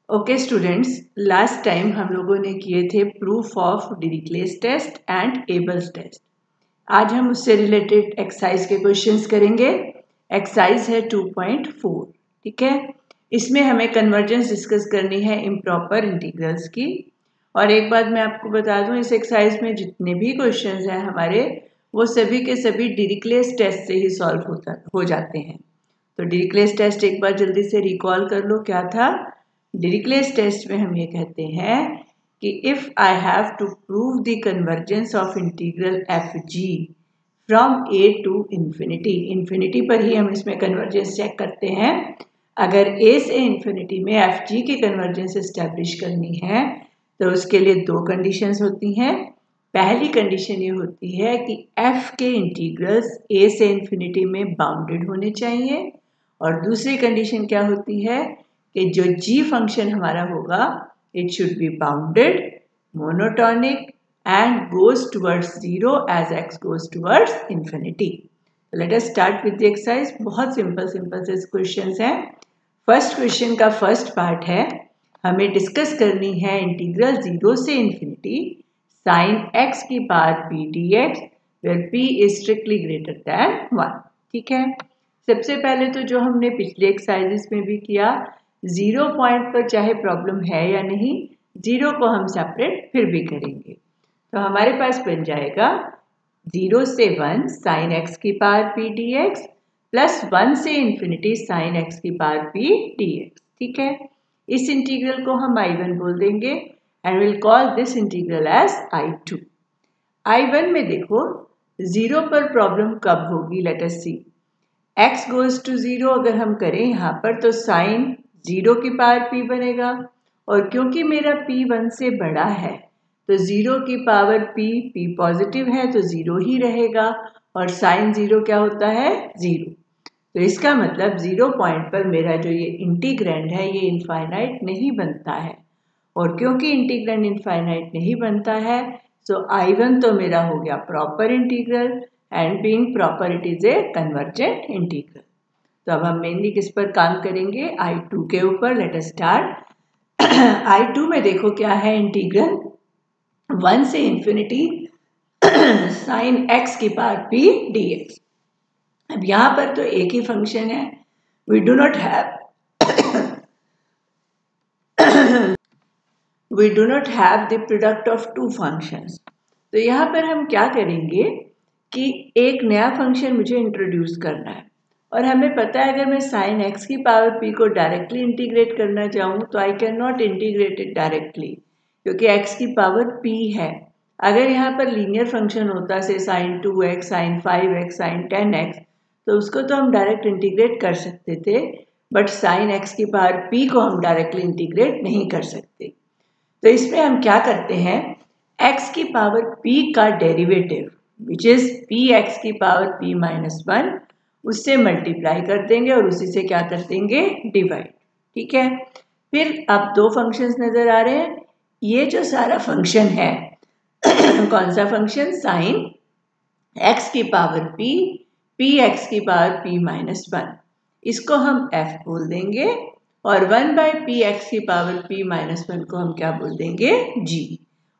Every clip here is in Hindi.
ओके स्टूडेंट्स, लास्ट टाइम हम लोगों ने किए थे proof of Dirichlet's test and Abel's test. आज हम उससे रिलेटेड एक्सरसाइज के क्वेश्चंस करेंगे। एक्सरसाइज है 2.4। ठीक है, इसमें हमें कन्वर्जेंस डिस्कस करनी है इम्प्रॉपर इंटीग्रल्स की। और एक बात मैं आपको बता दूं, इस एक्सरसाइज में जितने भी क्वेश्चंस हैं हमारे, वो सभी के सभी डिरिक्लेस टेस्ट से ही सॉल्व हो जाते हैं। तो डिरिक्लेस टेस्ट एक बार जल्दी से रिकॉल कर लो, क्या था। डिरिक्लेस टेस्ट में हम ये कहते हैं कि if I have to prove the convergence of integral f g from a to infinity, infinity पर ही हम इसमें कन्वर्जेंस चेक करते हैं। अगर ए से इन्फिनिटी में एफ जी की कन्वर्जेंस इस्टेब्लिश करनी है तो उसके लिए दो कंडीशंस होती हैं। पहली कंडीशन ये होती है कि एफ के इंटीग्रल्स ए से इन्फिनिटी में बाउंडेड होने चाहिए, और दूसरी कंडीशन क्या होती है कि जो g फंक्शन हमारा होगा it should be bounded, monotonic and goes towards zero as x goes towards infinity. Let us start with the exercise. बहुत सिंपल से क्वेश्चंस हैं। फर्स्ट क्वेश्चन का फर्स्ट पार्ट है, हमें डिस्कस करनी है इंटीग्रल 0 से इंफिनिटी साइन x की power p dx where p is strictly greater than 1। ठीक है, सबसे पहले तो जो हमने पिछले एक्सरसाइजेस में भी किया, 0 पॉइंट पर चाहे प्रॉब्लम है या नहीं, 0 को हम सेपरेट फिर भी करेंगे। तो हमारे पास बन जाएगा 0 से 1 साइन x की पावर p dx प्लस 1 से इंफिनिटी साइन x की पावर p dx। ठीक है, इस इंटीग्रल को हम I1 बोल देंगे and will call this integral as I2। I1 में देखो 0 पर प्रॉब्लम कब होगी, let us see. x goes to 0 अगर हम करें यहाँ पर तो साइन 0 की पावर p बनेगा, और क्योंकि मेरा p 1 से बड़ा है तो 0 की पावर p पॉजिटिव है तो 0 ही रहेगा, और साइन 0 क्या होता है, 0। तो इसका मतलब 0 पॉइंट पर मेरा जो ये इंटीग्रैंड है ये इनफाइनाइट नहीं बनता है, और क्योंकि इंटीग्रैंड इनफाइनाइट नहीं बनता है सो I1 तो मेरा हो गया proper integral, and being proper it is A convergent integral. तो अब हम मेनली किस पर काम करेंगे, I2 के ऊपर। Late us start. I2 में देखो क्या है, इंटीग्रल 1 से इंफिनिटी साइन x की पावर p dx। अब यहाँ पर तो एक ही फंक्शन है, we do not have the product of two functions. तो यहाँ पर हम क्या करेंगे कि एक नया फंक्शन मुझे इंट्रोड्यूस करना है, और हमें पता है अगर मैं साइन x की पावर p को डायरेक्टली इंटीग्रेट करना चाहूँ तो I can not integrate it directly, क्योंकि x की पावर p है। अगर यहाँ पर लीनियर फंक्शन होता से sign 2x, sign 5x, sign 10x, तो उसको तो हम डायरेक्ट इंटीग्रेट कर सकते थे, बट साइन x की पावर p को हम डायरेक्टली इंटीग्रेट नहीं कर सकते। तो इसमें हम क्या करते हैं, x की पावर p का डेरिवेटिव विच इज px की पावर p माइनस 1, उससे मल्टीप्लाई कर देंगे और उसी से क्या कर देंगे, डिवाइड। ठीक है, फिर अब दो फंक्शंस नजर आ रहे हैं। ये जो सारा फंक्शन है कौन सा फंक्शन, साइन x की पावर p, px की पावर p माइनस 1, इसको हम f बोल देंगे, और 1 बाई पी एक्स की पावर p माइनस 1 को हम क्या बोल देंगे, g।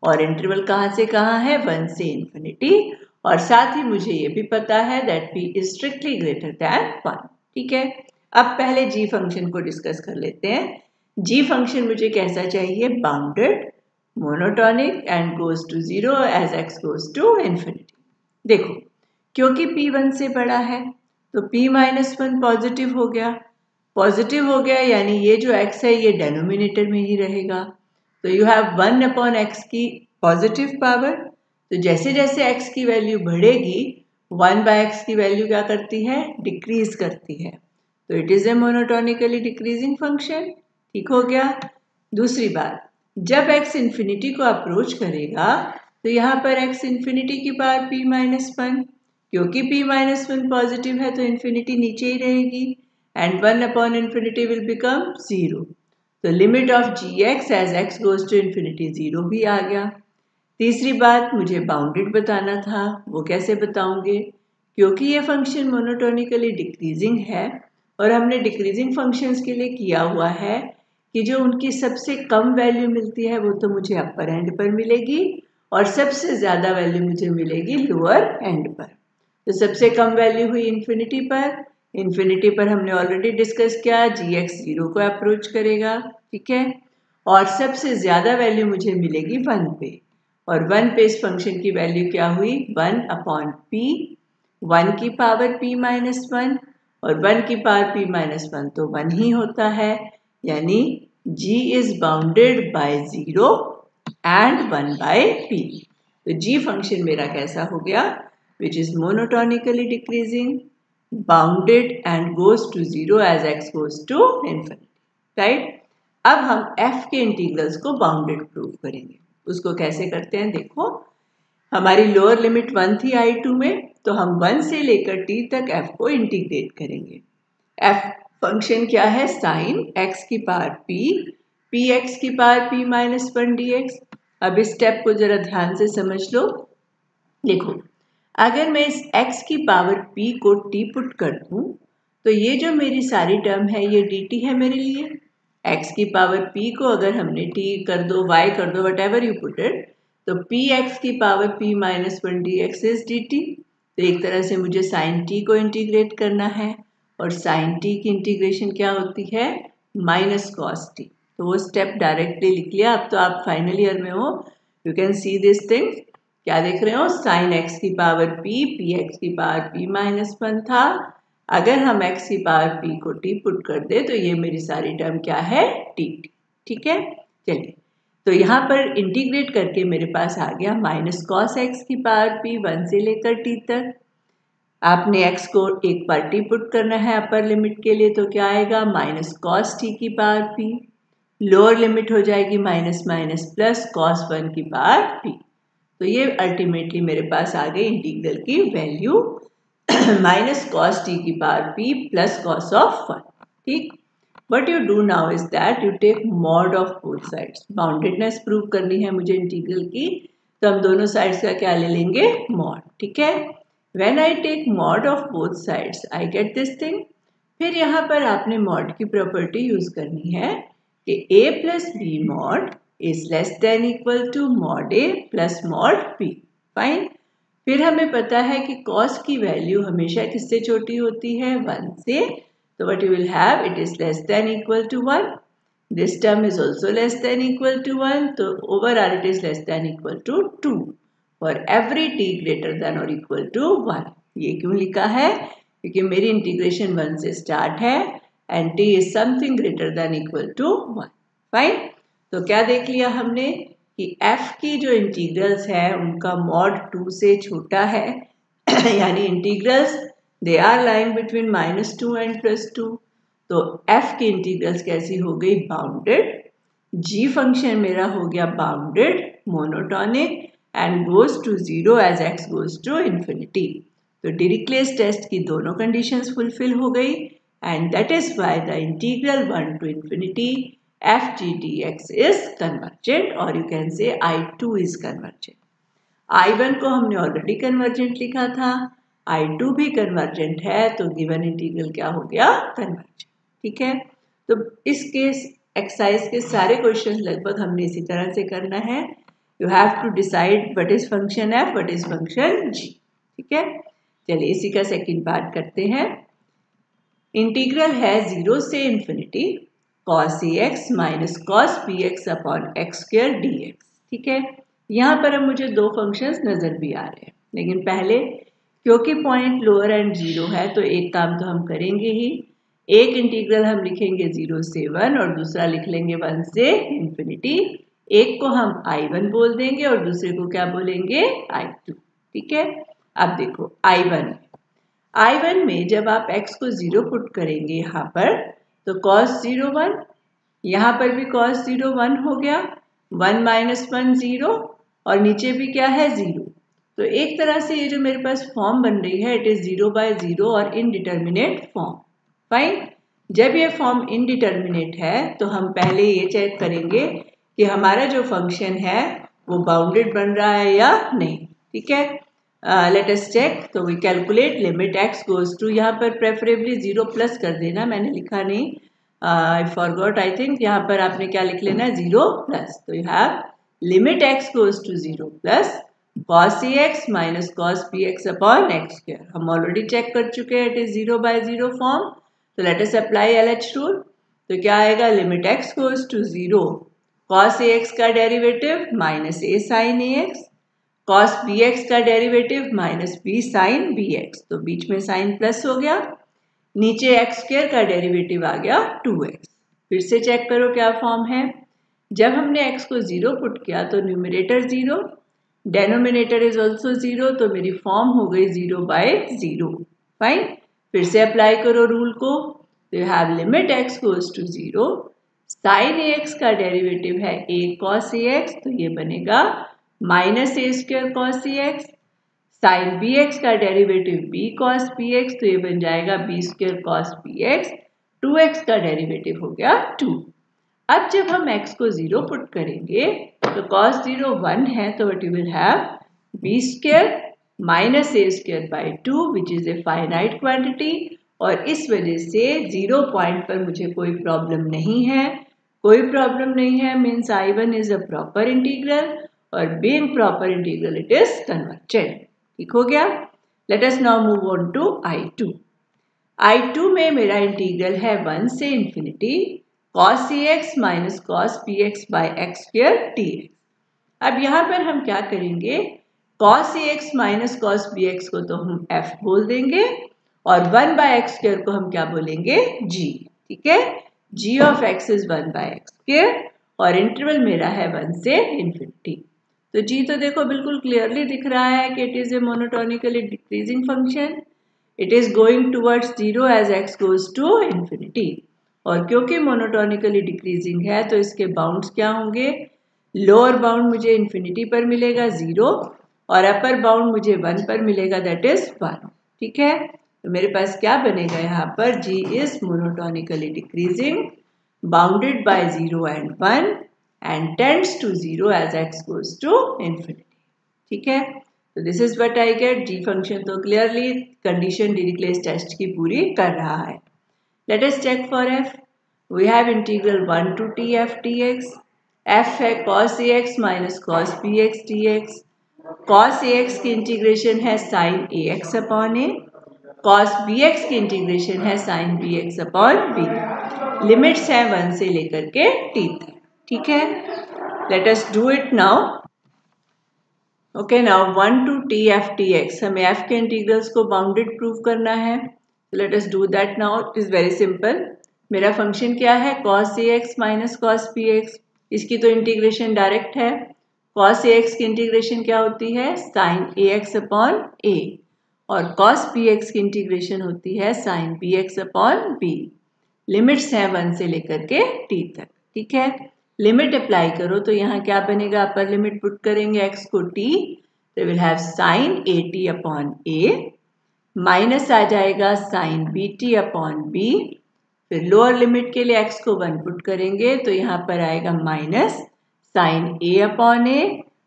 और इंटरवल कहाँ से कहाँ है, 1 से इंफिनिटी, और साथ ही मुझे ये भी पता है that p is strictly greater than 1। ठीक है, अब पहले g फंक्शन को डिस्कस कर लेते हैं। g फंक्शन मुझे कैसा चाहिए, bounded, monotonic and goes to 0 as x goes to infinity. देखो, क्योंकि p 1 से बड़ा है तो p माइनस 1 पॉजिटिव हो गया, पॉजिटिव हो गया यानी ये जो x है ये डेनोमिनेटर में ही रहेगा। तो यू हैव 1 अपॉन x की पॉजिटिव पावर, तो जैसे जैसे x की वैल्यू बढ़ेगी 1 बाय x की वैल्यू क्या करती है, डिक्रीज करती है। तो it is a monotonically decreasing function. ठीक हो गया। दूसरी बात, जब x इंफिनिटी को अप्रोच करेगा तो यहाँ पर x इंफिनिटी की पावर p माइनस 1, क्योंकि p माइनस 1 पॉजिटिव है तो इंफिनिटी नीचे ही रहेगी, and 1 upon infinity will become 0। तो limit of gx as x goes to infinity 0 भी आ गया। तीसरी बात, मुझे बाउंडेड बताना था, वो कैसे बताऊंगे, क्योंकि ये फंक्शन मोनोटोनिकली डिक्रीजिंग है, और हमने डिक्रीजिंग फंक्शंस के लिए किया हुआ है कि जो उनकी सबसे कम वैल्यू मिलती है वो तो मुझे अपर एंड पर मिलेगी और सबसे ज़्यादा वैल्यू मुझे मिलेगी लोअर एंड पर। तो सबसे कम वैल्यू हुई इन्फिनिटी पर हमने ऑलरेडी डिस्कस किया जी एक्स 0 को अप्रोच करेगा, ठीक है। और सबसे ज़्यादा वैल्यू मुझे मिलेगी 1 पे, और 1 पे इस फंक्शन की वैल्यू क्या हुई 1/p, 1 की पावर p माइनस 1 और 1 की पावर p माइनस 1 तो 1 ही होता है, यानी g is bounded by 0 and 1 by p। तो g फंक्शन मेरा कैसा हो गया, which is monotonically decreasing, bounded and goes to 0 as x goes to infinity, right? अब हम f के इंटीग्रल्स को बाउंडेड प्रूव करेंगे। उसको कैसे करते हैं देखो, हमारी लोअर लिमिट 1 थी I2 में, तो हम 1 से लेकर t तक f को इंटीग्रेट करेंगे। f फंक्शन क्या है, साइन x की पावर p x की पावर p माइनस 1 dx। अब इस स्टेप को जरा ध्यान से समझ लो। देखो, अगर मैं इस x की पावर p को t पुट कर दूं तो ये जो मेरी सारी टर्म है ये dt है मेरे लिए। x की पावर p को अगर हमने t कर दो, y कर दो, what ever you put it, तो px की power p minus 1 dx is dt। तो एक तरह से मुझे साइन t को इंटीग्रेट करना है, और साइन t की इंटीग्रेशन क्या होती है, माइनस कॉस t। तो वो स्टेप डायरेक्टली लिख लिया। अब तो आप फाइनल ईयर में हो, you can see this things. क्या देख रहे हो, साइन x की पावर p x की पावर p माइनस 1 था। अगर हम x की पावर p को t पुट कर दे तो ये मेरी सारी टर्म क्या है, t, ठीक है। चलिए, तो यहाँ पर इंटीग्रेट करके मेरे पास आ गया माइनस कॉस x की पावर p 1 से लेकर t तक। आपने x को एक बार t पुट करना है अपर लिमिट के लिए, तो क्या आएगा, माइनस कॉस t की पावर p। लोअर लिमिट हो जाएगी माइनस माइनस प्लस कॉस 1 की पावर p। तो ये अल्टीमेटली मेरे पास आ गई इंटीग्रल की वैल्यू माइनस कॉस टी की power p plus cos of 1, ठीक। What you do now is that you take mod of both sides. Boundedness prove करनी है मुझे इंटीग्रल की, तो हम दोनों साइड्स का क्या ले लेंगे, मॉड, ठीक है। When I take mod of both sides I get this thing. फिर यहाँ पर आपने मॉड की प्रॉपर्टी यूज करनी है कि a plus b mod is less than equal to mod a plus mod p, fine. फिर हमें पता है कि cos की वैल्यू हमेशा किससे छोटी होती है, 1 से। तो what you will have, it is less than equal to 1, this term is also less than equal to 1, तो overall it is less than equal to 2 for every t greater than or equal to 1। ये क्यों लिखा है, क्योंकि मेरी इंटीग्रेशन 1 से स्टार्ट है and t is something greater than equal to 1, fine. तो क्या देख लिया हमने कि f की जो इंटीग्रल्स है उनका मॉड 2 से छोटा है यानी integrals they are lying between -2 and +2। तो f की इंटीग्रल्स कैसी हो गई, बाउंडेड। g फंक्शन मेरा हो गया bounded, monotonic and goes to 0 as x goes to infinity. तो डिरिक्लेस टेस्ट की दोनों कंडीशंस फुलफिल हो गई and that is why the integral 1 to infinity f g dx is convergent, or you can say I2 is convergent। I1 को हमने ऑलरेडी कन्वर्जेंट लिखा था, I2 भी कन्वर्जेंट है, तो गिवन इंटीग्रल क्या हो गया, कन्वर्जेंट, ठीक है। तो इस केस एक्सरसाइज के सारे क्वेश्चन लगभग हमने इसी तरह से करना है। You have to decide what is function f, what is function g, ठीक है। चलिए इसी का सेकंड पार्ट करते हैं। इंटीग्रल है 0 से infinity cos ax minus cos bx upon x square dx, ठीक है। यहाँ पर अब मुझे दो फंक्शंस नजर भी आ रहे हैं, लेकिन पहले क्योंकि पॉइंट लोअर एंड 0 है तो एक काम तो हम करेंगे ही। एक इंटीग्रल हम लिखेंगे 0 से 1 और दूसरा लिख लेंगे 1 से इन्फिनिटी। एक को हम I1 बोल देंगे और दूसरे को क्या बोलेंगे, I2, ठीक है। अब देखो I1 में जब आप x को 0 पुट करेंगे यहाँ पर, तो cos 0 1, यहाँ पर भी cos 0 1 हो गया, 1 माइनस 1 0 और नीचे भी क्या है 0। तो एक तरह से ये जो मेरे पास फॉर्म बन रही है इट इज 0 बाय 0 और इनडिटर्मिनेट फॉर्म, फाइन। जब ये फॉर्म इनडिटर्मिनेट है तो हम पहले ये चेक करेंगे कि हमारा जो फंक्शन है वो बाउंडेड बन रहा है या नहीं, ठीक है। Let us check. तो we calculate limit x goes to, यहाँ पर प्रेफरेबली 0 प्लस कर देना, मैंने लिखा नहीं, आई फॉरगॉट, आई थिंक यहाँ पर आपने क्या लिख लेना, 0 प्लस, तो you have limit x goes to 0 plus cos ax minus cos bx upon x square. हम ऑलरेडी चेक कर चुके हैं, इट इज 0 बाय 0 फॉर्म. तो let us apply LH rule. तो क्या आएगा, limit x goes to 0 cos ax का derivative minus a sin ax, cos bx का derivative minus b sin bx. तो बीच में साइन प्लस हो गया, नीचे एक्स स्क्वायर का डेरिवेटिव आ गया 2x. फिर से चेक करो क्या फॉर्म है. जब हमने x को 0 पुट किया तो न्यूमरेटर 0, डेनोमिनेटर इज ऑल्सो 0, तो मेरी फॉर्म हो गई 0 बाय 0. फाइन. फिर से अप्लाई करो रूल को. तो you have limit x goes to 0, sine ax का डेरिवेटिव है a cos ax, तो ये बनेगा minus a square cos ax. Sine bx का डेरिवेटिव b cos bx, तो ये बन जाएगा b square cos bx. 2x का डेरिवेटिव हो गया 2. अब जब हम x को 0 पुट करेंगे तो cos 0 1 है, तो what you will have b square minus a square by 2 which is a finite quantity. और इस वजह से 0 पॉइंट पर मुझे कोई प्रॉब्लम नहीं है. कोई प्रॉब्लम नहीं है means I1 is a proper integral और being proper integral it is convergent. ठीक हो गया. Let us now move on to I2. I2 में मेरा इंटीग्रल है 1 से infinity cos ax minus cos bx by x square dx. अब यहाँ पर हम क्या करेंगे, cos ax minus cos bx को तो हम f बोल देंगे और 1 बाय एक्स स्क्वायर को हम क्या बोलेंगे, g. ठीक है, g of x is 1 by x square और इंटरवल मेरा है 1 से इंफिनिटी. तो g तो देखो बिल्कुल क्लियरली दिख रहा है कि it is a monotonically decreasing function. It is going towards 0 as x goes to infinity. और क्योंकि मोनोटोनिकली डिक्रीजिंग है तो इसके बाउंड्स क्या होंगे, लोअर बाउंड मुझे इंफिनिटी पर मिलेगा 0 और अपर बाउंड मुझे 1 पर मिलेगा, दैट इज 1. ठीक है, तो मेरे पास क्या बनेगा यहाँ पर, g is monotonically decreasing bounded by 0 and 1 and tends to 0 as x goes to infinity. ठीक है, तो this is what I get. g function तो क्लियरली कंडीशन डिरिक्लेस टेस्ट की पूरी कर रहा है. Let us check for f. We have integral 1 to t f dx. f है cos ax minus cos bx dx. cos ax की इंटीग्रेशन है sin ax upon a. cos bx की इंटीग्रेशन है sin bx upon b. Limits हैं 1 से लेकर के t तक. ठीक है, let us do it now. Okay, now 1 to t f dx. हमें f के इंटीग्रल्स को बाउंडेड प्रूव करना है. Let us do that now. It is very simple. मेरा फंक्शन क्या है, cos ax minus cos bx. इसकी तो इंटीग्रेशन डायरेक्ट है. cos ax की इंटीग्रेशन क्या होती है, sin ax अपॉन a और cos bx की इंटीग्रेशन होती है sin bx upon b. Limits हैं 1 से लेकर के t तक. ठीक है, लिमिट अप्लाई करो तो यहाँ क्या बनेगा, अपर लिमिट पुट करेंगे x को t, तो will have sin at upon a minus आ जाएगा sine B T upon B. फिर लोअर लिमिट के लिए x को 1 पुट करेंगे तो यहाँ पर आएगा minus sine a upon a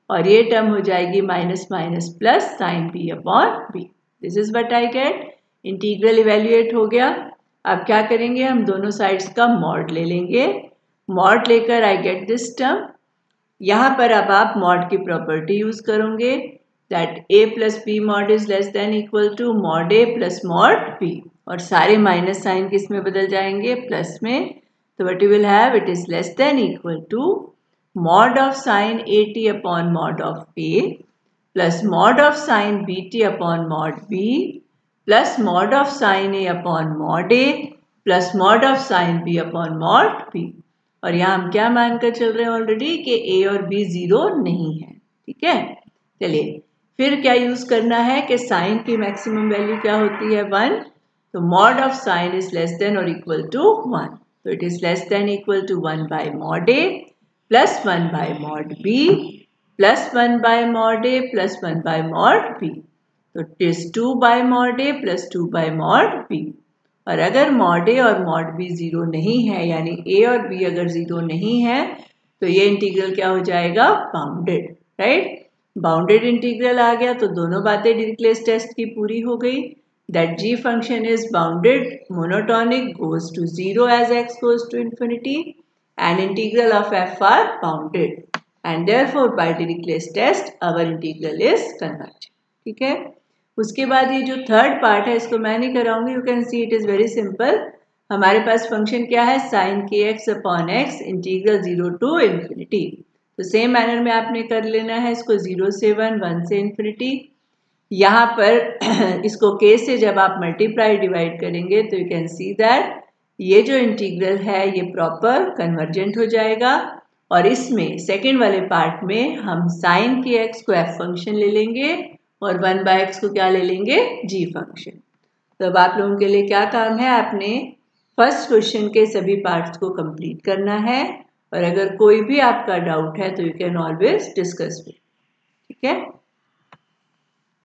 और ये टर्म हो जाएगी minus minus plus sine b upon b. This is what I get. Integral evaluate हो गया. अब क्या करेंगे, हम दोनों साइड्स का मॉड ले लेंगे. मॉड लेकर आई गेट दिस टर्म. यहाँ पर अब आप मॉड की प्रॉपर्टी यूज करोगे that a plus b mod is less than equal to mod a plus mod b और सारे माइनस साइन किस में बदल जाएंगे, प्लस में. तो what you will have, it is less than equal to mod of sin at upon mod of a plus mod of sin bt upon mod b plus mod of sin a upon mod a plus mod of sin b upon mod b. और यहाँ हम क्या मानकर चल रहे हैं ऑलरेडी कि a और b 0 नहीं है. ठीक है, चलिए फिर क्या यूज करना है कि साइन की मैक्सिमम वैल्यू क्या होती है, 1. तो mod of sine is less than और इक्वल टू 1. तो it is less than equal to 1 by mod A plus 1 by mod B plus 1 by mod A plus 1 by mod B. तो it is 2 by mod A plus 2 by mod B. और अगर मॉड ए और मॉड बी 0 नहीं है, यानी ए और बी अगर 0 नहीं है, तो ये इंटीग्रल क्या हो जाएगा, बाउंडेड. राइट, बाउंडेड इंटीग्रल आ गया तो दोनों बातें डिरिक्लेस टेस्ट की पूरी हो गई. that g function is bounded monotonic goes to 0 as x goes to infinity and integral of f are bounded and therefore by Dirichlet's test our integral is convergent. ठीक है, उसके बाद ये जो थर्ड पार्ट है इसको मैं नहीं कराऊंगी. You can see it is very simple. हमारे पास फंक्शन क्या है sin kx upon x integral 0 to infinity. तो सेम मैनर में आपने कर लेना है इसको 0 से 1 से इन्फिनिटी. यहाँ पर इसको k से जब आप मल्टीप्लाई डिवाइड करेंगे तो यू कैन सी दैट ये जो इंटीग्रल है ये प्रॉपर कन्वर्जेंट हो जाएगा और इसमें सेकेंड वाले पार्ट में हम sin kx को f फंक्शन ले लेंगे और 1/x को क्या ले लेंगे g फंक्शन. तो अब आप लोगों के लिए क्या काम है, आपने फर्स्ट क्वेश्चन के सभी पार्ट्स को कंप्लीट करना है और अगर कोई भी आपका डाउट है तो you can always discuss with. ठीक है.